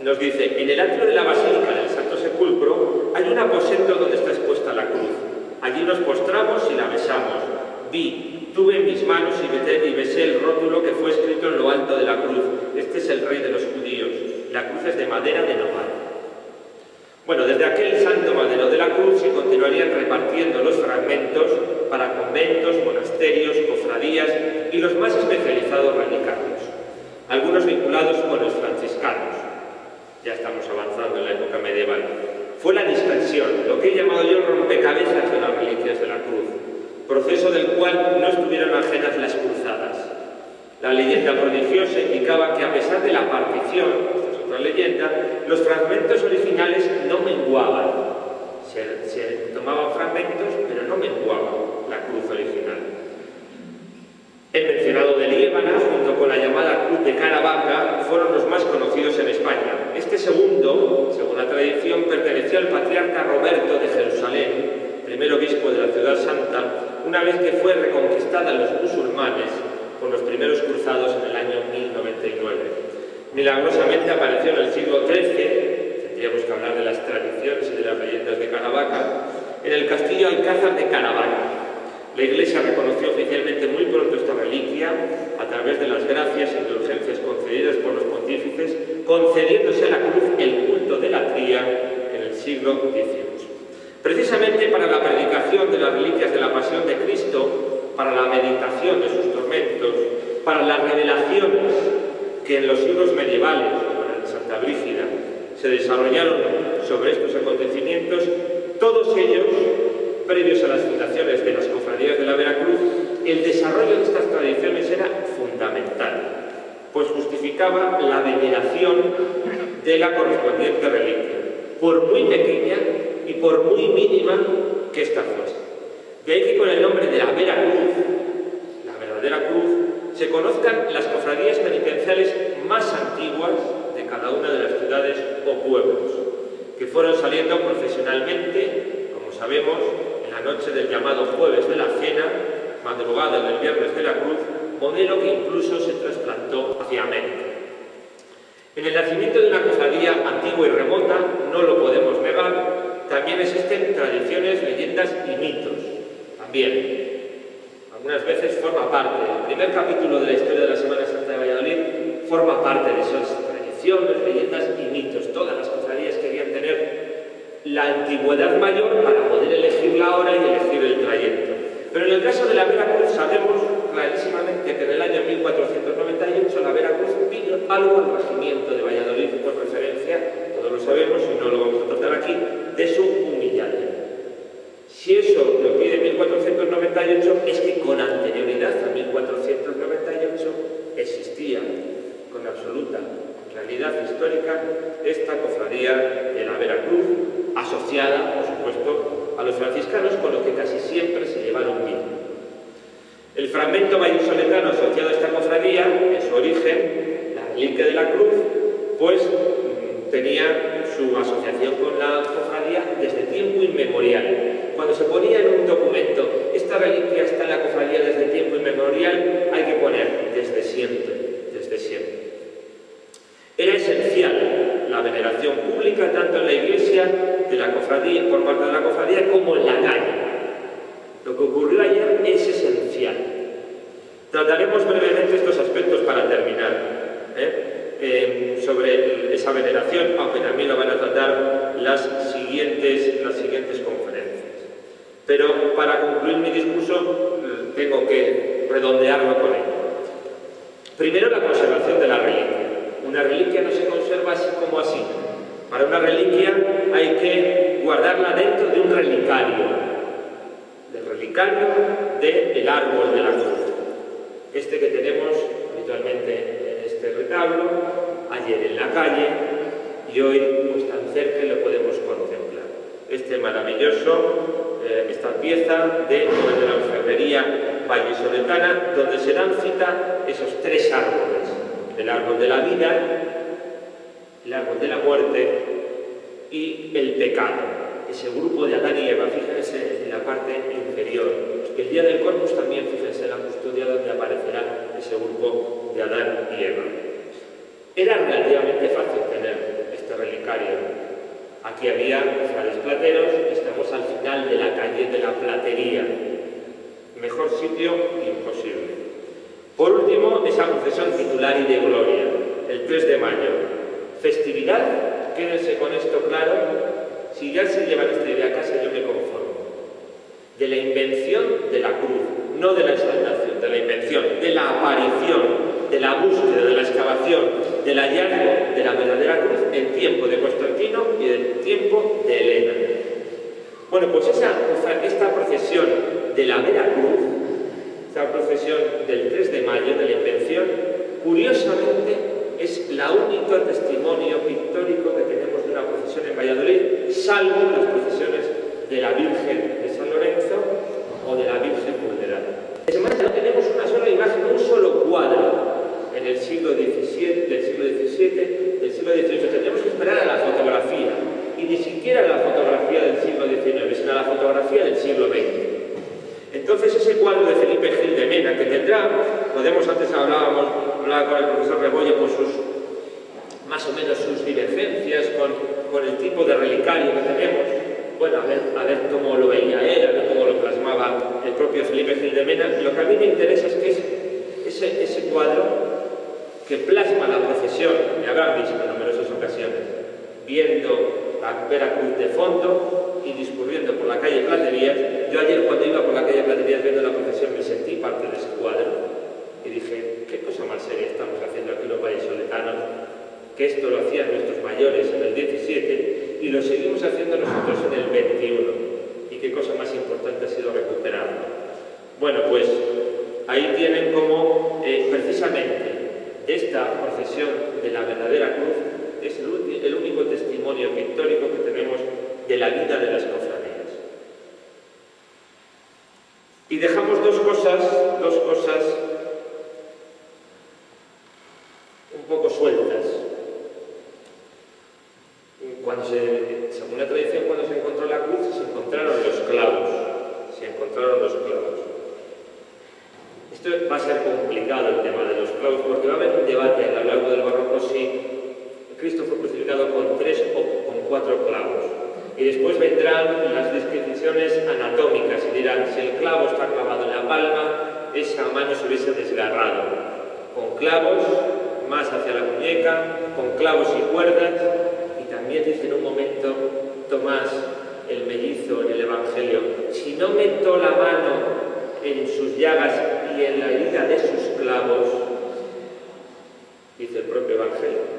nos dice: en el atrio de la Basílica del Santo Sepulcro hay un aposento donde está expuesta la cruz. Allí nos postramos y la besamos. Tuve en mis manos y besé el rótulo que fue escrito en lo alto de la cruz: este es el rey de los judíos. La cruz es de madera de nogal. Bueno, desde aquel santo madero de la cruz se continuarían repartiendo los fragmentos para conventos, monasterios, cofradías y los más especializados relicarios, algunos vinculados con los franciscanos. Ya estamos avanzando en la época medieval. Fue la dispersión, lo que he llamado yo rompecabezas de las reliquias de la cruz, proceso del cual no estuvieron ajenas las cruzadas. La leyenda prodigiosa indicaba que a pesar de la partición, esta es otra leyenda, los fragmentos originales no menguaban. Se tomaban fragmentos, pero no menguaban la cruz original. El mencionado de Liébana, junto con la llamada cruz de Caravaca, fueron los más conocidos en España. Este segundo, según la tradición, perteneció al patriarca Roberto de Jerusalén, primer obispo de la ciudad santa, una vez que fue reconquistada a los musulmanes por los primeros cruzados en el año 1099. Milagrosamente apareció en el siglo XIII, tendríamos que hablar de las tradiciones y de las leyendas de Caravaca, en el castillo Alcázar de Caravaca. La Iglesia reconoció oficialmente muy pronto esta reliquia a través de las gracias e indulgencias concedidas por los pontífices, concediéndose a la cruz el culto de la tría en el siglo XVIII. Precisamente para la predicación de las reliquias de la Pasión de Cristo, para la meditación de sus tormentos, para las revelaciones que en los siglos medievales, como en el de Santa Brígida, se desarrollaron sobre estos acontecimientos, todos ellos, previos a las fundaciones de las cofradías de la Veracruz, el desarrollo de estas tradiciones era fundamental, pues justificaba la veneración de la correspondiente reliquia, por muy pequeña y por muy mínima que ésta fuese. De ahí que con el nombre de la Veracruz, la verdadera cruz, se conozcan las cofradías penitenciales más antiguas de cada una de las ciudades o pueblos, que fueron saliendo profesionalmente, como sabemos, en la noche del llamado Jueves de la Cena, madrugada del Viernes de la Cruz, modelo que incluso se trasplantó hacia América. En el nacimiento de una cofradía antigua y remota, no lo podemos negar, también existen tradiciones, leyendas y mitos. También, algunas veces forma parte, el primer capítulo de la historia de la Semana Santa de Valladolid forma parte de esas tradiciones, leyendas y mitos. Todas las cofradías querían tener la antigüedad mayor para poder elegir la hora y elegir el trayecto. Pero en el caso de la Veracruz sabemos clarísimamente que en el año 1498 la Veracruz vino algo al regimiento de Valladolid por referencia, todos lo sabemos y no lo vamos a tratar aquí, de su humillante. Si eso lo pide 1498 es que con anterioridad a 1498 existía con absoluta realidad histórica esta cofradía de la Veracruz, asociada, por supuesto, a los franciscanos, con lo que casi siempre se llevaron bien. El fragmento vallisoletano asociado a esta cofradía, en su origen, la reliquia de la cruz, pues tenía su asociación con la cofradía desde tiempo inmemorial. Cuando se ponía en un documento, esta reliquia está en la cofradía desde tiempo inmemorial, hay que poner desde siempre, desde siempre. Era esencial la veneración pública tanto en la iglesia de la cofradía, por parte de la cofradía, como en la calle. Lo que ocurrió ayer es esencial. Trataremos brevemente estos aspectos para terminar, sobre esa veneración, aunque también lo van a tratar las siguientes conferencias. Pero para concluir mi discurso tengo que redondearlo con ello. Primero, la conservación de la reliquia. Una reliquia no se conserva así como así. Para una reliquia hay que guardarla dentro de un relicario, del relicario del árbol de la cruz. Este que tenemos habitualmente en este retablo, ayer en la calle y hoy pues tan cerca lo podemos contemplar. Este maravilloso, esta pieza de la orfebrería vallisoletana, donde se dan cita esos tres árboles: el árbol de la vida, el árbol de la muerte y el pecado. Ese grupo de Adán y Eva, fíjense en la parte inferior. El día del Corpus también, fíjense en la custodia donde aparecerá ese grupo de Adán y Eva. Era relativamente fácil tener este relicario. Aquí había frades plateros, estamos al final de la calle de la Platería. Mejor sitio imposible. Por último, esa procesión titular y de gloria, el 3 de mayo. Festividad, quédense con esto claro. Si ya se llevan esta idea a casa, yo me conformo. De la invención de la cruz, no de la exaltación, de la invención, de la aparición, de la búsqueda, de la excavación, del hallazgo de la verdadera cruz en tiempo de Constantino y en tiempo de Elena. Bueno, pues esta procesión de la Veracruz, esta procesión del 3 de mayo de la invención, curiosamente es la única testimonio pictórico que tenemos de una procesión en Valladolid, salvo las procesiones de la Virgen de San Lorenzo o de la Virgen Vulnerada. Es más, no tenemos una sola imagen, un solo cuadro en el siglo XVII, del siglo XVIII. Tendremos que esperar a la fotografía, y ni siquiera a la fotografía del siglo XIX, sino a la fotografía del siglo XX. Entonces ese cuadro de Felipe Gil de Mena que tendrá, antes hablaba con el profesor Rebollo por más o menos sus divergencias con el tipo de relicario que tenemos. Bueno, a ver cómo lo veía él, a ver cómo lo plasmaba el propio Felipe Gil de Mena. Lo que a mí me interesa es que ese cuadro que plasma la procesión, me habrán visto en numerosas ocasiones, viendo la Veracruz de fondo y discurriendo por la calle Platerías. Yo ayer, cuando iba por la calle Platerías viendo la procesión, me sentí parte de ese cuadro y dije, qué cosa más seria estamos haciendo aquí los vallisoletanos, que esto lo hacían nuestros mayores en el 17 y lo seguimos haciendo nosotros en el 21, y qué cosa más importante ha sido recuperarlo. Bueno, pues ahí tienen como precisamente esta procesión de la verdadera cruz es el único testimonio pictórico que tenemos de la vida de las cofradías. Y dejamos dos cosas un poco sueltas. Según la tradición, cuando se encontró la cruz, se encontraron los clavos. dirán, si el clavo está clavado en la palma, esa mano se hubiese desgarrado. Con clavos, más hacia la muñeca, con clavos y cuerdas, y también dice en un momento Tomás, el mellizo en el Evangelio, si no meto la mano en sus llagas y en la herida de sus clavos, dice el propio Evangelio.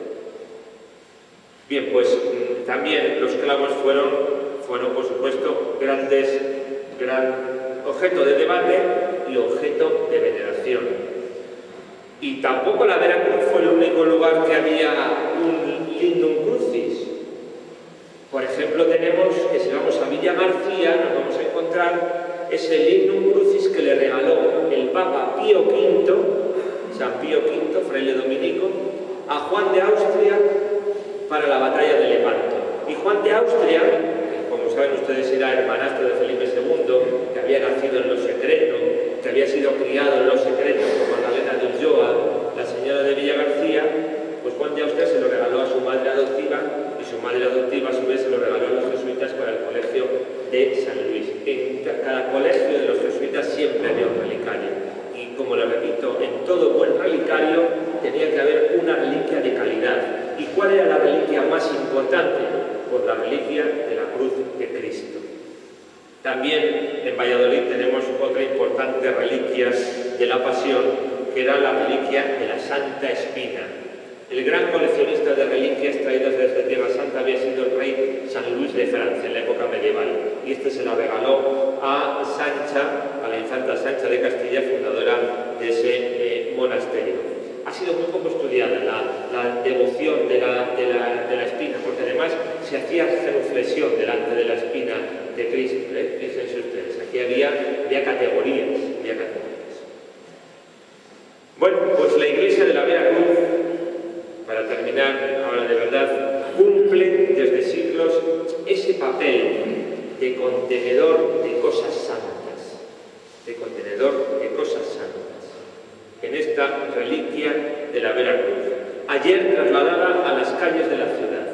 Bien, pues también los clavos fueron por supuesto, gran objeto de debate y objeto de veneración. Y tampoco la Veracruz fue el único lugar que había un lignum crucis. Por ejemplo, tenemos que si vamos a Villa García nos vamos a encontrar ese lignum crucis que le regaló el Papa Pío V, San Pío V, fraile dominico, a Juan de Austria para la batalla de Lepanto. Y Juan de Austria, que como saben ustedes era hermanastro de Felipe II, que había nacido en lo secreto, que había sido criado en lo secreto por Magdalena de Ulloa, la señora de Villa García, pues Juan de Austria se lo regaló a su madre adoptiva, y su madre adoptiva a su vez se lo regaló a los jesuitas para el colegio de San Luis. En cada colegio de los jesuitas siempre había un relicario. Y como le repito, en todo buen relicario tenía que haber una reliquia de calidad. ¿Y cuál era la reliquia más importante? Pues la reliquia de la cruz de Cristo. También en Valladolid tenemos otra importante reliquia de la Pasión, que era la reliquia de la Santa Espina. El gran coleccionista de reliquias traídas desde Tierra Santa había sido el rey San Luis de Francia en la época medieval, y este se la regaló a Sancha, a la infanta Sancha de Castilla, fundadora de ese monasterio. Ha sido muy poco estudiada la devoción de la espina, porque además se hacía genuflexión delante de la espina de Cristo. Fíjense ustedes, aquí había categorías. Bueno, pues la iglesia de la Veracruz, para terminar ahora de verdad, cumple desde siglos ese papel de contenedor de cosas santas, en esta reliquia de la Veracruz, ayer trasladada a las calles de la ciudad.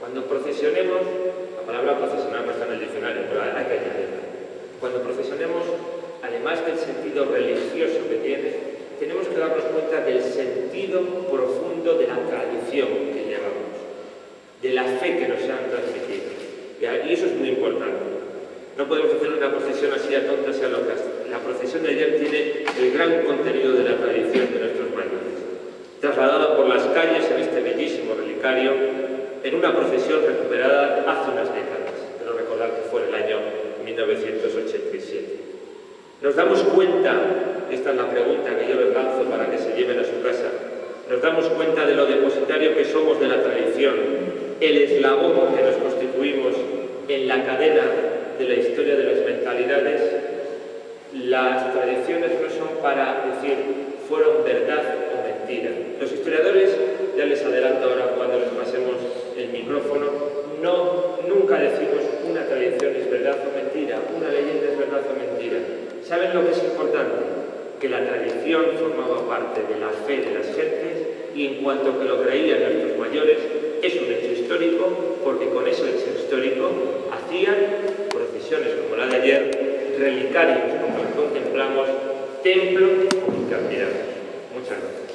Cuando procesionemos, la palabra procesionar no está en el diccionario, pero hay que añadirla. Cuando procesionemos, además del sentido religioso que tiene, tenemos que darnos cuenta del sentido profundo de la tradición que llevamos, de la fe que nos han transmitido. Y eso es muy importante. No podemos hacer una procesión así a tontas y a locas. La procesión de ayer tiene el gran contenido de la tradición de nuestros mayores, trasladada por las calles en este bellísimo relicario, en una procesión recuperada hace unas décadas. Quiero recordar que fue en el año 1987. Nos damos cuenta, esta es la pregunta que yo les lanzo para que se lleven a su casa, nos damos cuenta de lo depositario que somos de la tradición, el eslabón que nos constituimos en la cadena de la historia de las mentalidades. Las tradiciones no son para decir fueron verdad o mentira. Los historiadores, ya les adelanto ahora cuando les pasemos el micrófono, nunca decimos una tradición es verdad o mentira, una leyenda es verdad o mentira. ¿Saben lo que es importante? Que la tradición formaba parte de la fe de las gentes, y en cuanto que lo creían nuestros mayores, es un hecho histórico, porque con ese hecho histórico hacían procesiones como la de ayer, relicarios como los contemplamos, templos y cantidades. Muchas gracias.